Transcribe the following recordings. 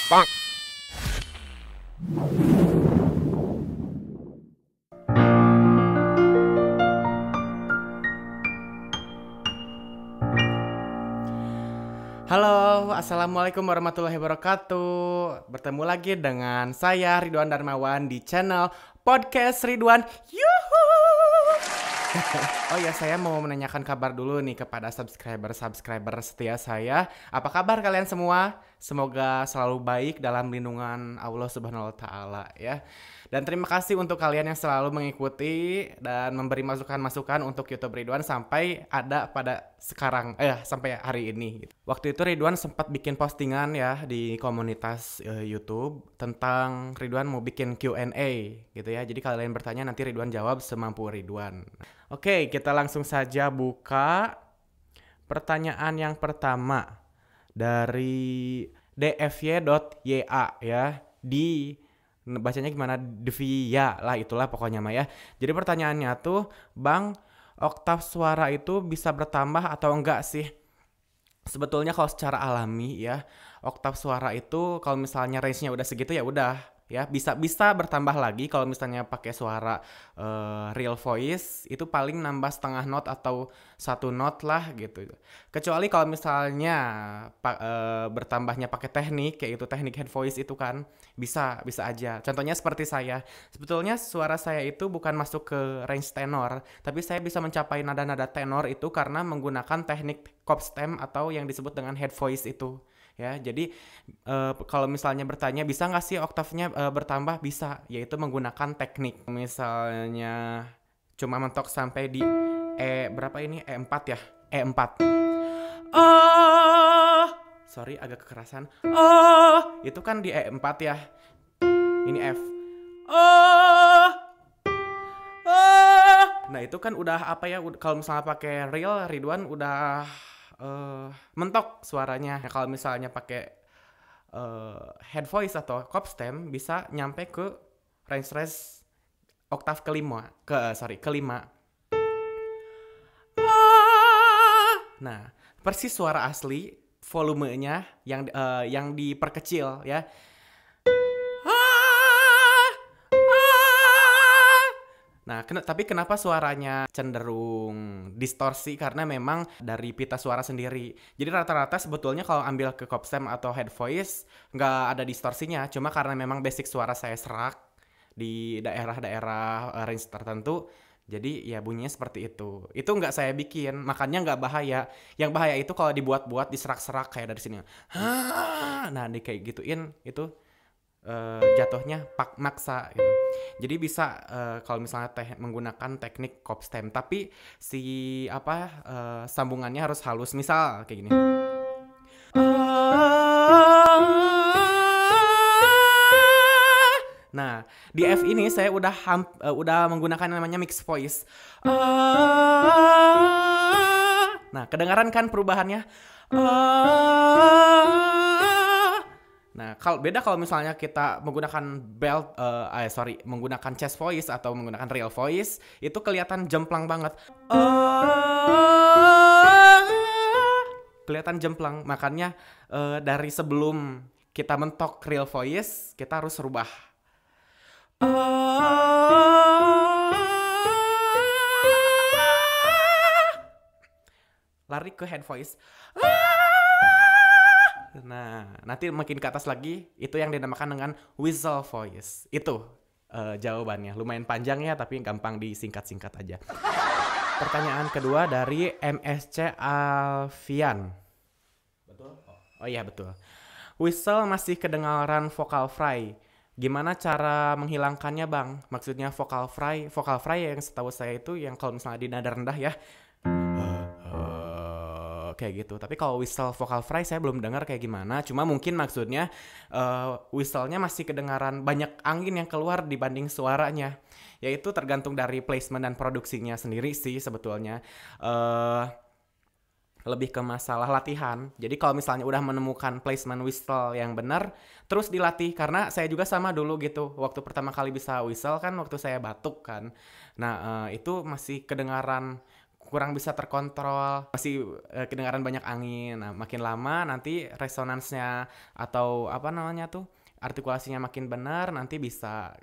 Halo, assalamualaikum warahmatullahi wabarakatuh. Bertemu lagi dengan saya Ridwan Darmawan di channel Podcast Ridwan. Yuhu. Oh ya, saya mau menanyakan kabar dulu nih kepada subscriber setia saya. Apa kabar kalian semua? Semoga selalu baik dalam lindungan Allah Subhanahu wa taala ya. Dan terima kasih untuk kalian yang selalu mengikuti dan memberi masukan-masukan untuk YouTube Ridwan sampai ada pada sekarang, sampai hari ini. Waktu itu Ridwan sempat bikin postingan ya di komunitas YouTube tentang Ridwan mau bikin Q&A gitu ya. Jadi kalian bertanya nanti Ridwan jawab semampu Ridwan. Oke, kita langsung saja buka pertanyaan yang pertama dari dfy.ya ya di bacanya gimana, Devia lah itulah pokoknya mah ya. Jadi pertanyaannya tuh, Bang, oktav suara itu bisa bertambah atau enggak sih? Sebetulnya kalau secara alami ya, oktav suara itu kalau misalnya range-nya udah segitu ya udah ya bisa bertambah lagi. Kalau misalnya pakai suara real voice itu paling nambah setengah not atau satu not lah gitu. Kecuali kalau misalnya bertambahnya pakai teknik kayak itu teknik head voice itu kan bisa aja. Contohnya seperti saya. Sebetulnya suara saya itu bukan masuk ke range tenor, tapi saya bisa mencapai nada-nada tenor itu karena menggunakan teknik cop stem atau yang disebut dengan head voice itu. Ya, jadi kalau misalnya bertanya bisa nggak sih oktavnya bertambah, bisa, yaitu menggunakan teknik. Misalnya cuma mentok sampai di berapa ini, E4 ya, E4. Sorry agak kekerasan. Itu kan di E4 ya. Ini F. Nah itu kan udah apa ya? Kalau misalnya pakai real Ridwan udah mentok suaranya. Nah, kalau misalnya pakai head voice atau cop stem bisa nyampe ke range oktav kelima. Nah, persis suara asli, volumenya yang diperkecil ya. Nah, tapi kenapa suaranya cenderung distorsi? Karena memang dari pita suara sendiri. Jadi rata-rata sebetulnya kalau ambil ke cop stem atau head voice nggak ada distorsinya. Cuma karena memang basic suara saya serak di daerah-daerah range tertentu. Jadi ya bunyinya seperti itu. Itu nggak saya bikin, makanya nggak bahaya. Yang bahaya itu kalau dibuat-buat diserak-serak kayak dari sini. Nah, kayak gituin itu jatuhnya maksa gitu. Jadi bisa kalau misalnya menggunakan teknik cop stem, tapi si sambungannya harus halus, misal kayak gini. Nah, di F ini saya udah menggunakan namanya mix voice. Nah, kedengaran kan perubahannya? Nah, kalau misalnya kita menggunakan menggunakan chest voice atau menggunakan real voice, itu kelihatan jemplang banget. Kelihatan jemplang, makanya dari sebelum kita mentok real voice, kita harus rubah. Lari ke head voice. Nah, nanti makin ke atas lagi, itu yang dinamakan dengan whistle voice. Itu jawabannya. Lumayan panjang ya, tapi gampang disingkat-singkat aja. Pertanyaan kedua dari MSC Alfian. Betul? Oh iya, betul. Whistle masih kedengaran vocal fry. Gimana cara menghilangkannya, Bang? Maksudnya vocal fry yang setahu saya itu yang kalau misalnya di nada rendah ya. Kayak gitu. Tapi kalau whistle vocal fry saya belum dengar kayak gimana. Cuma mungkin maksudnya whistle-nya masih kedengaran banyak angin yang keluar dibanding suaranya. Yaitu tergantung dari placement dan produksinya sendiri sih sebetulnya. Lebih ke masalah latihan. Jadi kalau misalnya udah menemukan placement whistle yang benar, terus dilatih. Karena saya juga sama dulu gitu. Waktu pertama kali bisa whistle kan waktu saya batuk kan. Nah itu masih kedengaran kurang bisa terkontrol, masih kedengaran banyak angin. Nah, makin lama nanti resonansnya atau apa namanya tuh artikulasinya makin benar, nanti bisa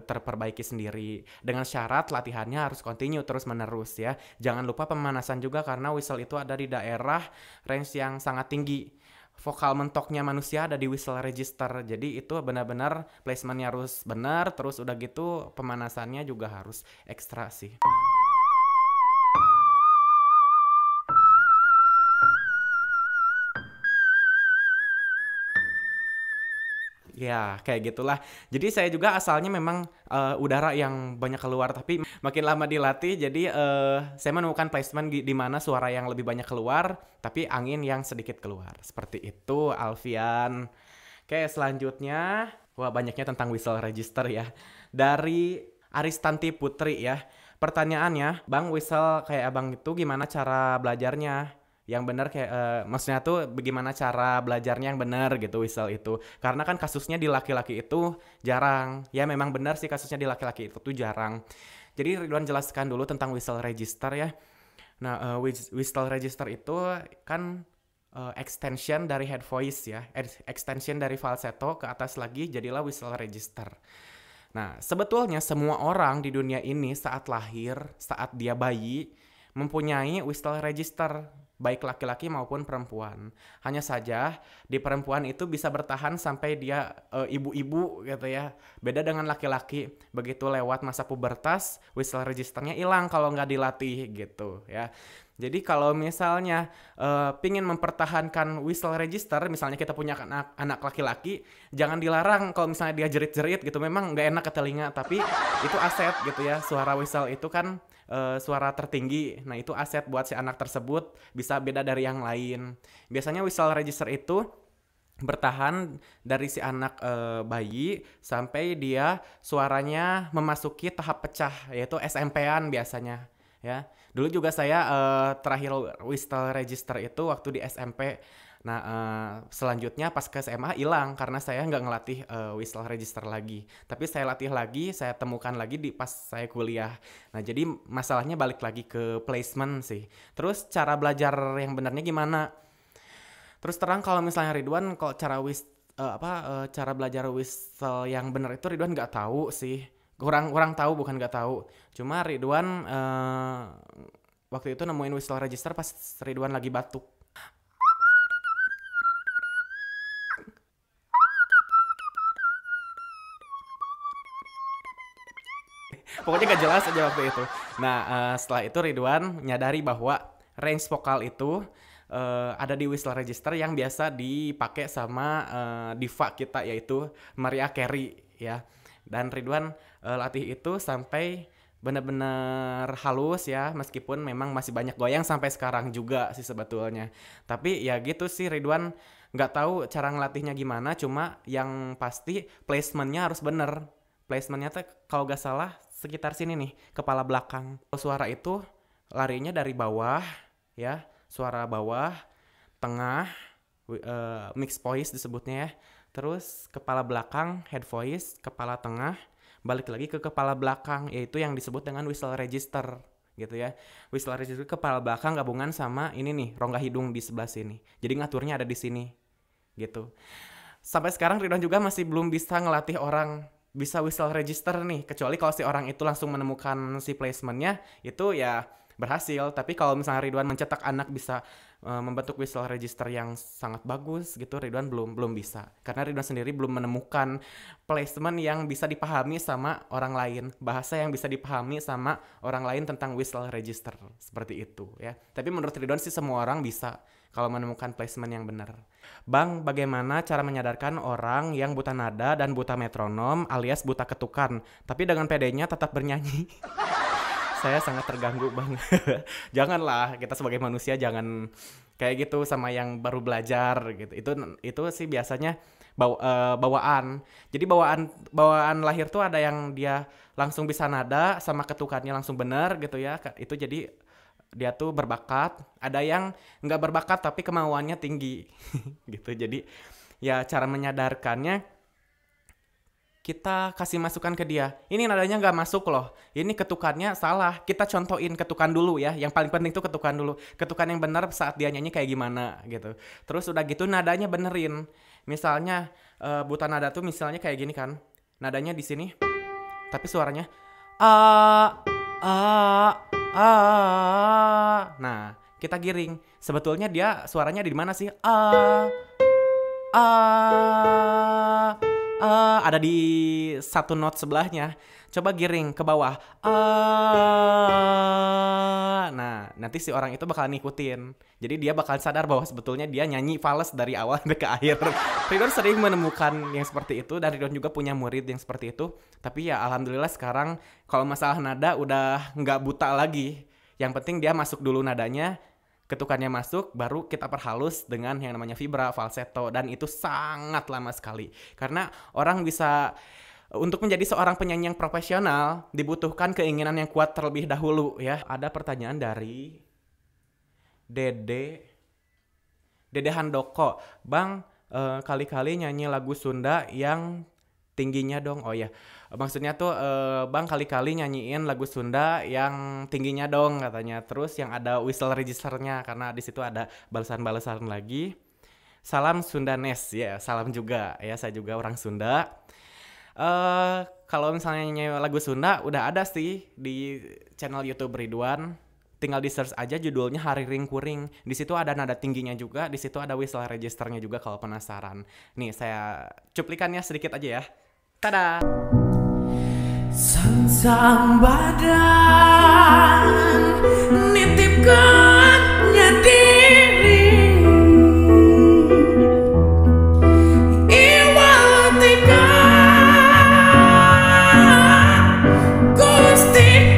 terperbaiki sendiri. Dengan syarat latihannya harus continue terus menerus ya. Jangan lupa pemanasan juga karena whistle itu ada di daerah range yang sangat tinggi. Vokal mentoknya manusia ada di whistle register. Jadi itu benar-benar placementnya harus benar, terus udah gitu pemanasannya juga harus ekstra sih. Ya, kayak gitulah. Jadi saya juga asalnya memang udara yang banyak keluar, tapi makin lama dilatih, jadi saya menemukan placement di mana suara yang lebih banyak keluar, tapi angin yang sedikit keluar. Seperti itu, Alfian. Oke, selanjutnya, wah banyaknya tentang whistle register ya. Dari Aristanti Putri ya. Pertanyaannya, Bang, whistle kayak abang itu gimana cara belajarnya? Yang benar kayak maksudnya tuh bagaimana cara belajarnya yang benar gitu whistle itu, karena kan kasusnya di laki-laki itu jarang ya, memang benar sih kasusnya di laki-laki itu tuh jarang. Jadi Ridwan jelaskan dulu tentang whistle register ya. Nah whistle register itu kan extension dari head voice ya, extension dari falsetto ke atas lagi jadilah whistle register. Nah sebetulnya semua orang di dunia ini saat lahir, saat dia bayi mempunyai whistle register, baik laki-laki maupun perempuan. Hanya saja di perempuan itu bisa bertahan sampai dia ibu-ibu gitu ya. Beda dengan laki-laki, begitu lewat masa pubertas, whistle registernya hilang kalau nggak dilatih gitu ya. Jadi kalau misalnya pingin mempertahankan whistle register, misalnya kita punya anak laki-laki, jangan dilarang kalau misalnya dia jerit-jerit gitu, memang nggak enak ke telinga, tapi itu aset gitu ya. Suara whistle itu kan suara tertinggi, nah itu aset buat si anak tersebut, bisa beda dari yang lain. Biasanya whistle register itu bertahan dari si anak bayi sampai dia suaranya memasuki tahap pecah, yaitu SMP-an biasanya ya. Dulu juga saya terakhir whistle register itu waktu di SMP. Nah selanjutnya pas ke SMA hilang karena saya nggak ngelatih whistle register lagi. Tapi saya latih lagi, saya temukan lagi di pas saya kuliah. Nah jadi masalahnya balik lagi ke placement sih. Terus cara belajar yang benarnya gimana? Terus terang kalau misalnya Ridwan, kalau cara belajar whistle yang benar itu Ridwan nggak tahu sih. Kurang tahu, bukan nggak tahu. Cuma Ridwan waktu itu nemuin whistle register pas Ridwan lagi batuk. Pokoknya gak jelas aja waktu itu. Nah setelah itu Ridwan nyadari bahwa range vokal itu ada di whistle register yang biasa dipakai sama diva kita, yaitu Mariah Carey ya. Dan Ridwan latih itu sampai benar-benar halus ya, meskipun memang masih banyak goyang sampai sekarang juga sih sebetulnya. Tapi ya gitu sih, Ridwan nggak tahu cara ngelatihnya gimana, cuma yang pasti placementnya harus bener. Placementnya tuh kalau nggak salah sekitar sini nih, kepala belakang. Suara itu larinya dari bawah ya, suara bawah, tengah, mixed voice disebutnya ya. Terus kepala belakang, head voice, kepala tengah, balik lagi ke kepala belakang, yaitu yang disebut dengan whistle register gitu ya. Whistle register kepala belakang gabungan sama ini nih, rongga hidung di sebelah sini. Jadi ngaturnya ada di sini gitu. Sampai sekarang Ridwan juga masih belum bisa ngelatih orang bisa whistle register nih, kecuali kalau si orang itu langsung menemukan si placementnya, itu ya berhasil. Tapi kalau misalnya Ridwan mencetak anak bisa membentuk whistle register yang sangat bagus gitu, Ridwan belum bisa, karena Ridwan sendiri belum menemukan placement yang bisa dipahami sama orang lain, bahasa yang bisa dipahami sama orang lain tentang whistle register seperti itu ya. Tapi menurut Ridwan sih semua orang bisa kalau menemukan placement yang benar. Bang, bagaimana cara menyadarkan orang yang buta nada dan buta metronom alias buta ketukan, tapi dengan pedenya tetap bernyanyi? Saya sangat terganggu bang. Janganlah, kita sebagai manusia jangan kayak gitu sama yang baru belajar gitu. Itu sih biasanya bawaan. Jadi bawaan lahir tuh ada yang dia langsung bisa nada sama ketukannya langsung bener gitu ya. Itu jadi dia tuh berbakat. Ada yang nggak berbakat tapi kemauannya tinggi gitu. Jadi ya cara menyadarkannya kita kasih masukan ke dia. Ini nadanya nggak masuk loh. Ini ketukannya salah. Kita contohin ketukan dulu ya. Yang paling penting tuh ketukan dulu. Ketukan yang benar saat dia nyanyi kayak gimana gitu. Terus udah gitu nadanya benerin. Misalnya buta nada tuh misalnya kayak gini kan. Nadanya di sini. Tapi suaranya nah, kita giring. Sebetulnya dia suaranya di mana sih? Ada di satu note sebelahnya. Coba giring ke bawah. Nah, nanti si orang itu bakal ngikutin. Jadi dia bakal sadar bahwa sebetulnya dia nyanyi fals dari awal sampai ke akhir. Ridwan sering menemukan yang seperti itu, dan Ridwan juga punya murid yang seperti itu. Tapi ya alhamdulillah sekarang kalau masalah nada udah nggak buta lagi. Yang penting dia masuk dulu nadanya, ketukannya masuk, baru kita perhalus dengan yang namanya vibra, falsetto, dan itu sangat lama sekali. Karena orang bisa, untuk menjadi seorang penyanyi yang profesional, dibutuhkan keinginan yang kuat terlebih dahulu ya. Ada pertanyaan dari Dede Handoko. Bang, kali-kali nyanyi lagu Sunda yang tingginya dong. Oh ya, maksudnya tuh Bang kali-kali nyanyiin lagu Sunda yang tingginya dong katanya. Terus yang ada whistle registernya, karena di situ ada balasan-balasan lagi. Salam Sundanes ya, salam juga ya, saya juga orang Sunda. Kalau misalnya nyanyi lagu Sunda udah ada sih di channel YouTube Ridwan. Tinggal di search aja judulnya Hariring Kuring. Di situ ada nada tingginya juga, di situ ada whistle registernya juga kalau penasaran. Nih saya cuplikannya sedikit aja ya. Tada! Sang badan nitipkan diri, iwatika Gusti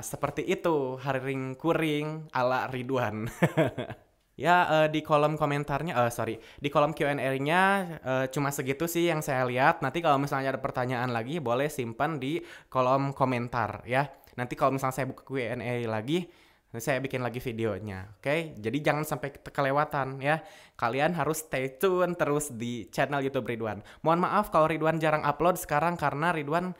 seperti itu Hariring Kuring ala Ridwan. Ya di kolom komentarnya, di kolom Q&A-nya cuma segitu sih yang saya lihat. Nanti kalau misalnya ada pertanyaan lagi boleh simpan di kolom komentar ya. Nanti kalau misalnya saya buka Q&A lagi, saya bikin lagi videonya, oke? Jadi jangan sampai kelewatan ya. Kalian harus stay tune terus di channel YouTube Ridwan. Mohon maaf kalau Ridwan jarang upload sekarang karena Ridwan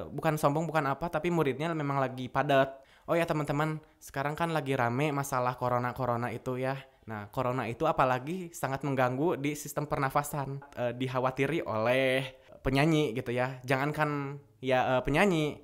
bukan sombong bukan apa, tapi muridnya memang lagi padat. Oh ya teman-teman, sekarang kan lagi rame masalah corona itu ya. Nah, corona itu apalagi sangat mengganggu di sistem pernafasan. Dikhawatiri oleh penyanyi gitu ya. Jangankan ya penyanyi,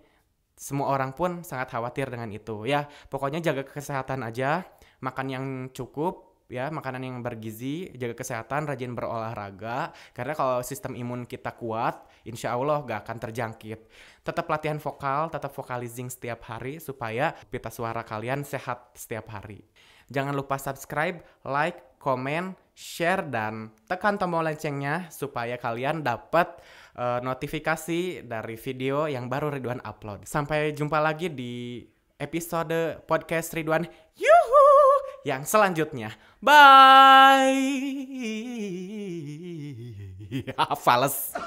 semua orang pun sangat khawatir dengan itu ya. Pokoknya jaga kesehatan aja, makan yang cukup ya, makanan yang bergizi, jaga kesehatan, rajin berolahraga. Karena kalau sistem imun kita kuat, insya Allah gak akan terjangkit. Tetap latihan vokal, tetap vocalizing setiap hari supaya pita suara kalian sehat setiap hari. Jangan lupa subscribe, like, komen, share, dan tekan tombol loncengnya supaya kalian dapat notifikasi dari video yang baru Ridwan upload. Sampai jumpa lagi di episode podcast Ridwan yang selanjutnya. Bye. Fales.